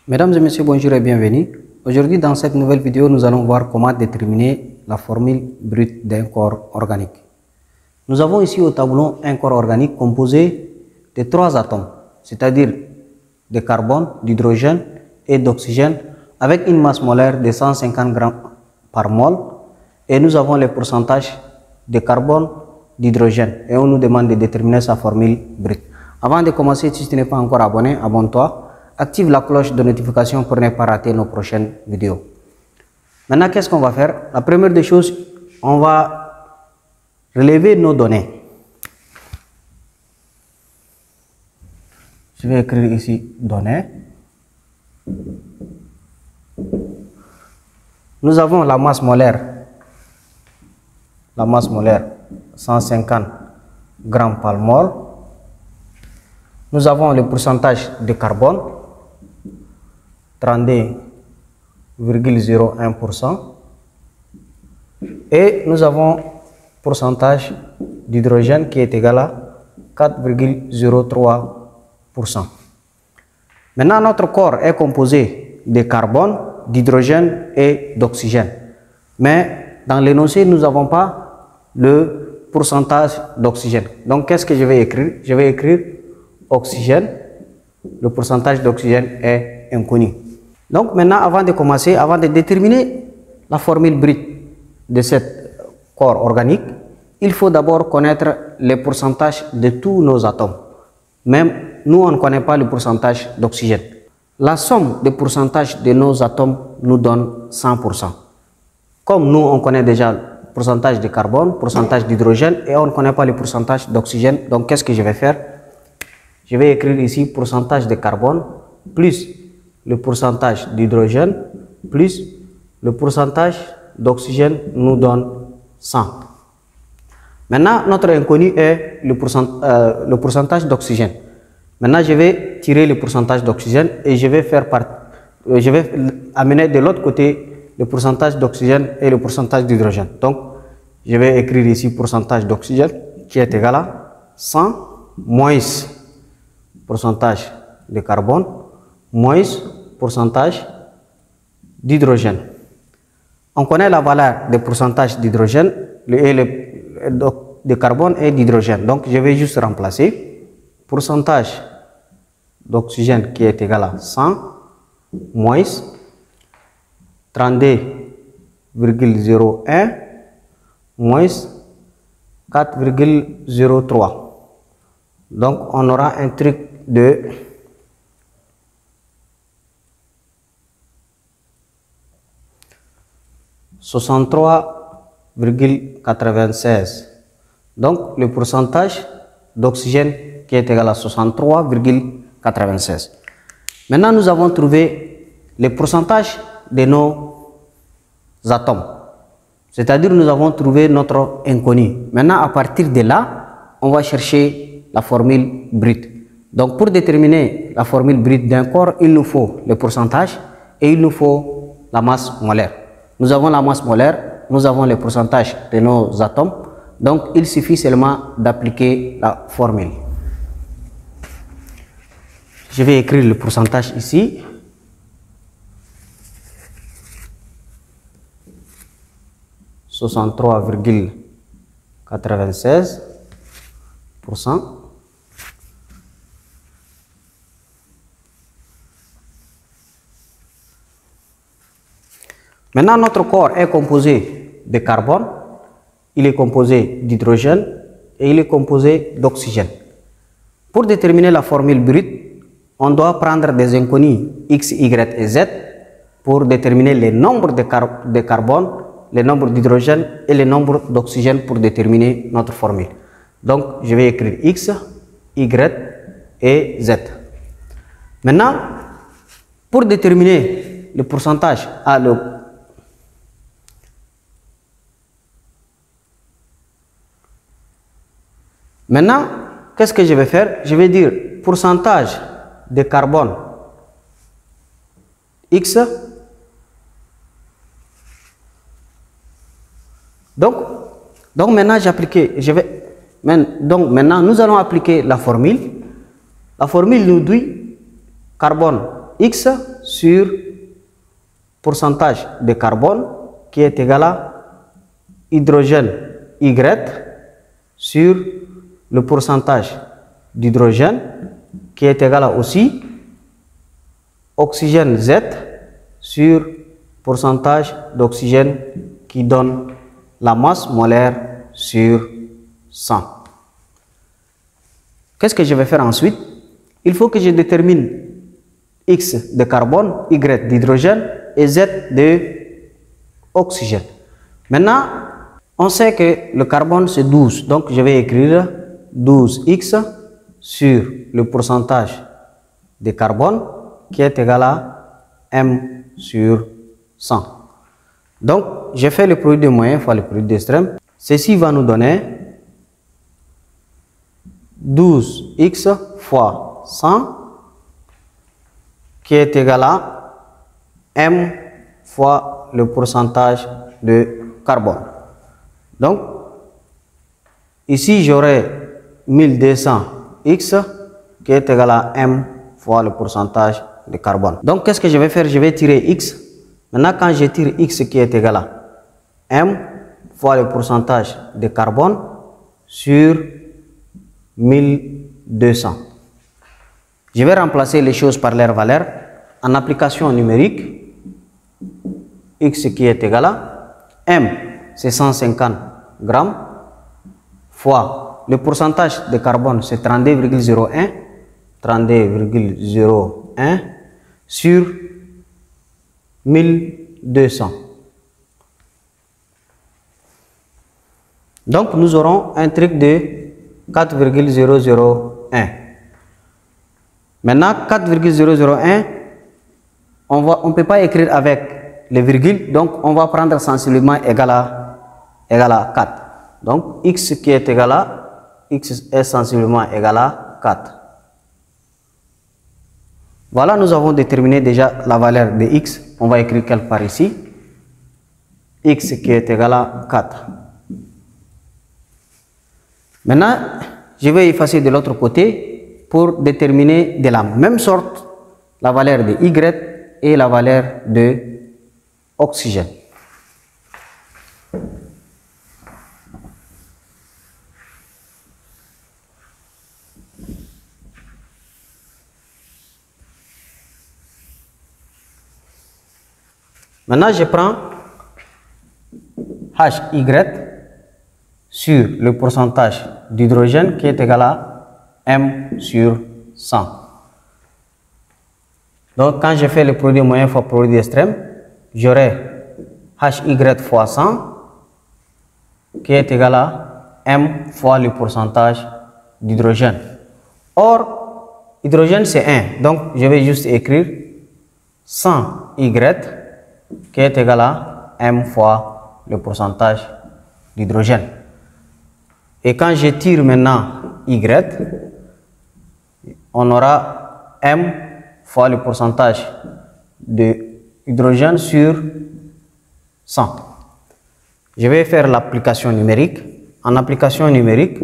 Mesdames et messieurs, bonjour et bienvenue. Aujourd'hui, dans cette nouvelle vidéo, nous allons voir comment déterminer la formule brute d'un corps organique. Nous avons ici au tableau un corps organique composé de 3 atomes, c'est-à-dire de carbone, d'hydrogène et d'oxygène, avec une masse molaire de 150 grammes par mol. Et nous avons les pourcentages de carbone, d'hydrogène. Et on nous demande de déterminer sa formule brute. Avant de commencer, si tu n'es pas encore abonné, abonne-toi. Active la cloche de notification pour ne pas rater nos prochaines vidéos. Maintenant, qu'est-ce qu'on va faire? La première des choses, on va relever nos données. Je vais écrire ici données. Nous avons la masse molaire. La masse molaire, 150 grammes par mol. Nous avons le pourcentage de carbone, 32,01%. Et nous avons pourcentage d'hydrogène qui est égal à 4,03%. Maintenant, notre corps est composé de carbone, d'hydrogène et d'oxygène. Mais dans l'énoncé, nous n'avons pas le pourcentage d'oxygène. Donc, qu'est-ce que je vais écrire? Je vais écrire oxygène. Le pourcentage d'oxygène est inconnu. Donc maintenant, avant de commencer, avant de déterminer la formule brute de ce corps organique, il faut d'abord connaître les pourcentages de tous nos atomes. Même nous, on ne connaît pas le pourcentage d'oxygène. La somme des pourcentages de nos atomes nous donne 100%. Comme nous, on connaît déjà le pourcentage de carbone, pourcentage d'hydrogène, et on ne connaît pas le pourcentage d'oxygène, donc qu'est-ce que je vais faire? Je vais écrire ici pourcentage de carbone plus le pourcentage d'hydrogène plus le pourcentage d'oxygène nous donne 100. Maintenant, notre inconnu est le pourcentage d'oxygène. Maintenant, je vais tirer le pourcentage d'oxygène et je vais amener de l'autre côté le pourcentage d'oxygène et le pourcentage d'hydrogène. Donc, je vais écrire ici pourcentage d'oxygène qui est égal à 100 moins pourcentage de carbone moins pourcentage d'hydrogène. On connaît la valeur des pourcentages d'hydrogène et de carbone et d'hydrogène. Donc je vais juste remplacer pourcentage d'oxygène qui est égal à 100 moins 32,01 moins 4,03. Donc on aura un truc de 63,96. Donc le pourcentage d'oxygène qui est égal à 63,96. Maintenant nous avons trouvé le pourcentage de nos atomes. C'est-à-dire nous avons trouvé notre inconnu. Maintenant à partir de là, on va chercher la formule brute. Donc pour déterminer la formule brute d'un corps, il nous faut le pourcentage et il nous faut la masse molaire. Nous avons la masse molaire, nous avons le pourcentage de nos atomes, donc il suffit seulement d'appliquer la formule. Je vais écrire le pourcentage ici. « 63,96%. Maintenant, notre corps est composé de carbone, il est composé d'hydrogène et il est composé d'oxygène. Pour déterminer la formule brute, on doit prendre des inconnus X, Y et Z pour déterminer les nombres de carbone, les nombres d'hydrogène et les nombres d'oxygène pour déterminer notre formule. Donc, je vais écrire X, Y et Z. Maintenant, pour déterminer le pourcentage Maintenant, qu'est-ce que je vais faire? Je vais dire pourcentage de carbone X. Donc maintenant maintenant nous allons appliquer la formule. La formule nous dit carbone X sur pourcentage de carbone qui est égal à hydrogène Y sur le pourcentage d'hydrogène qui est égal à aussi oxygène Z sur pourcentage d'oxygène qui donne la masse molaire sur 100. Qu'est-ce que je vais faire ensuite? Il faut que je détermine X de carbone, Y d'hydrogène et Z de oxygène. Maintenant, on sait que le carbone c'est 12, donc je vais écrire 12X sur le pourcentage de carbone qui est égal à M sur 100. Donc, je fais le produit de moyen fois le produit d'extrême. Ceci va nous donner 12x fois 100 qui est égal à M fois le pourcentage de carbone. Donc, ici j'aurai 1200x qui est égal à M fois le pourcentage de carbone. Donc, qu'est-ce que je vais faire? Je vais tirer x. Maintenant, quand je tire x qui est égal à M fois le pourcentage de carbone sur 1200. Je vais remplacer les choses par leur valeur. En application numérique, x qui est égal à M, c'est 150 grammes, fois le pourcentage de carbone, c'est 32,01, 32,01 sur 1200. Donc, nous aurons un truc de 4,001. Maintenant, 4,001, on ne peut pas écrire avec les virgules, donc on va prendre sensiblement égal à 4. Donc, x qui est égal à, x est sensiblement égal à 4. Voilà, nous avons déterminé déjà la valeur de x. On va écrire quelque part ici. X qui est égal à 4. Maintenant, je vais effacer de l'autre côté pour déterminer de la même sorte la valeur de Y et la valeur de oxygène. Maintenant, je prends HY sur le pourcentage d'hydrogène qui est égal à M sur 100. Donc, quand je fais le produit moyen fois produit extrême, j'aurai HY fois 100 qui est égal à M fois le pourcentage d'hydrogène. Or, hydrogène c'est 1, donc je vais juste écrire 100Y qui est égal à M fois le pourcentage d'hydrogène. Et quand je tire maintenant Y, on aura M fois le pourcentage d'hydrogène sur 100. Je vais faire l'application numérique. En application numérique,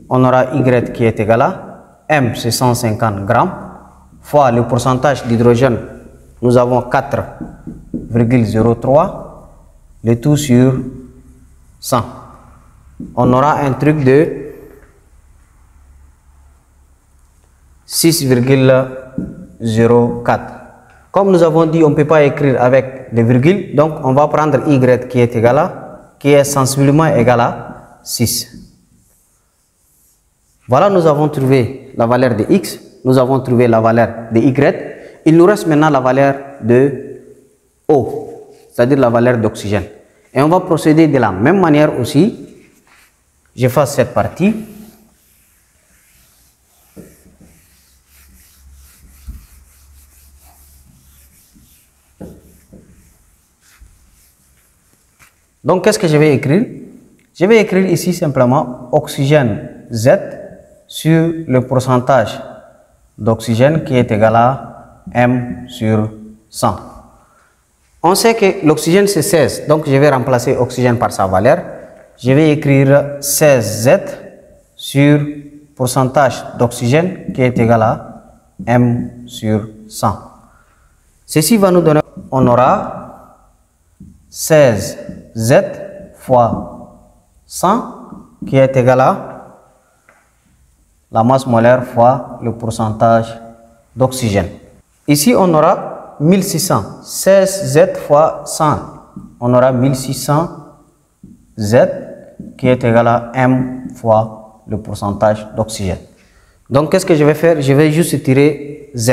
on aura Y qui est égal à M, c'est 150 grammes, fois le pourcentage d'hydrogène, nous avons 4,03, le tout sur 100. On aura un truc de 6,04. Comme nous avons dit, on ne peut pas écrire avec des virgules, donc on va prendre Y qui est égal à, qui est sensiblement égal à 6. Voilà, nous avons trouvé la valeur de X, nous avons trouvé la valeur de Y. Il nous reste maintenant la valeur de O, c'est-à-dire la valeur d'oxygène. Et on va procéder de la même manière aussi. J'efface cette partie. Donc, qu'est-ce que je vais écrire? Je vais écrire ici simplement oxygène Z sur le pourcentage d'oxygène qui est égal à M sur 100. On sait que l'oxygène c'est 16, donc je vais remplacer oxygène par sa valeur. Je vais écrire 16Z sur pourcentage d'oxygène qui est égal à M sur 100. Ceci va nous donner, on aura 16Z fois 100 qui est égal à la masse molaire fois le pourcentage d'oxygène. Ici, on aura 1600. 16Z fois 100. On aura 1600Z qui est égal à M fois le pourcentage d'oxygène. Donc, qu'est-ce que je vais faire? Je vais juste tirer Z.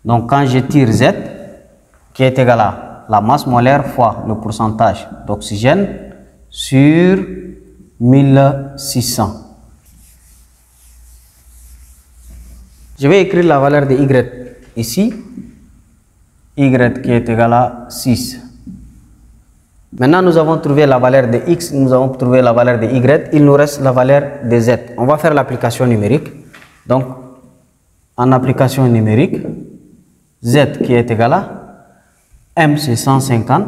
Donc, quand je tire Z, qui est égal à la masse molaire fois le pourcentage d'oxygène sur 1600. Je vais écrire la valeur de Y ici. Y qui est égal à 6. Maintenant, nous avons trouvé la valeur de X, nous avons trouvé la valeur de Y. Il nous reste la valeur de Z. On va faire l'application numérique. Donc, en application numérique, Z qui est égal à M, c'est 150,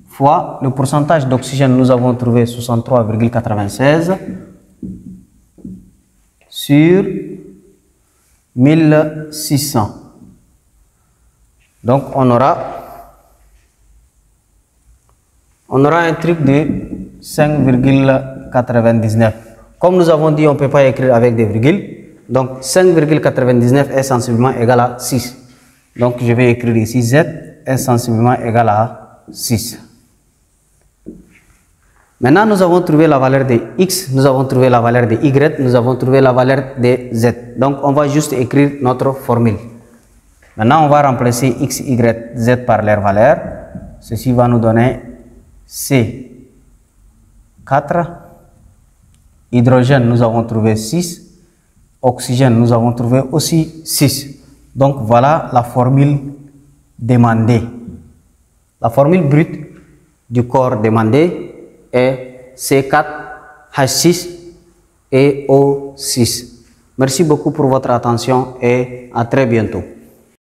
fois le pourcentage d'oxygène, nous avons trouvé 63,96 sur 1600. Donc, on aura un truc de 5,99. Comme nous avons dit, on ne peut pas écrire avec des virgules. Donc, 5,99 est sensiblement égal à 6. Donc, je vais écrire ici Z est sensiblement égal à 6. Maintenant, nous avons trouvé la valeur de X, nous avons trouvé la valeur de Y, nous avons trouvé la valeur de Z. Donc, on va juste écrire notre formule. Maintenant, on va remplacer X, Y, Z par leur valeur. Ceci va nous donner C, 4. Hydrogène, nous avons trouvé 6. Oxygène, nous avons trouvé aussi 6. Donc, voilà la formule demandée. La formule brute du corps demandé est C4H6 et O6. Merci beaucoup pour votre attention et à très bientôt.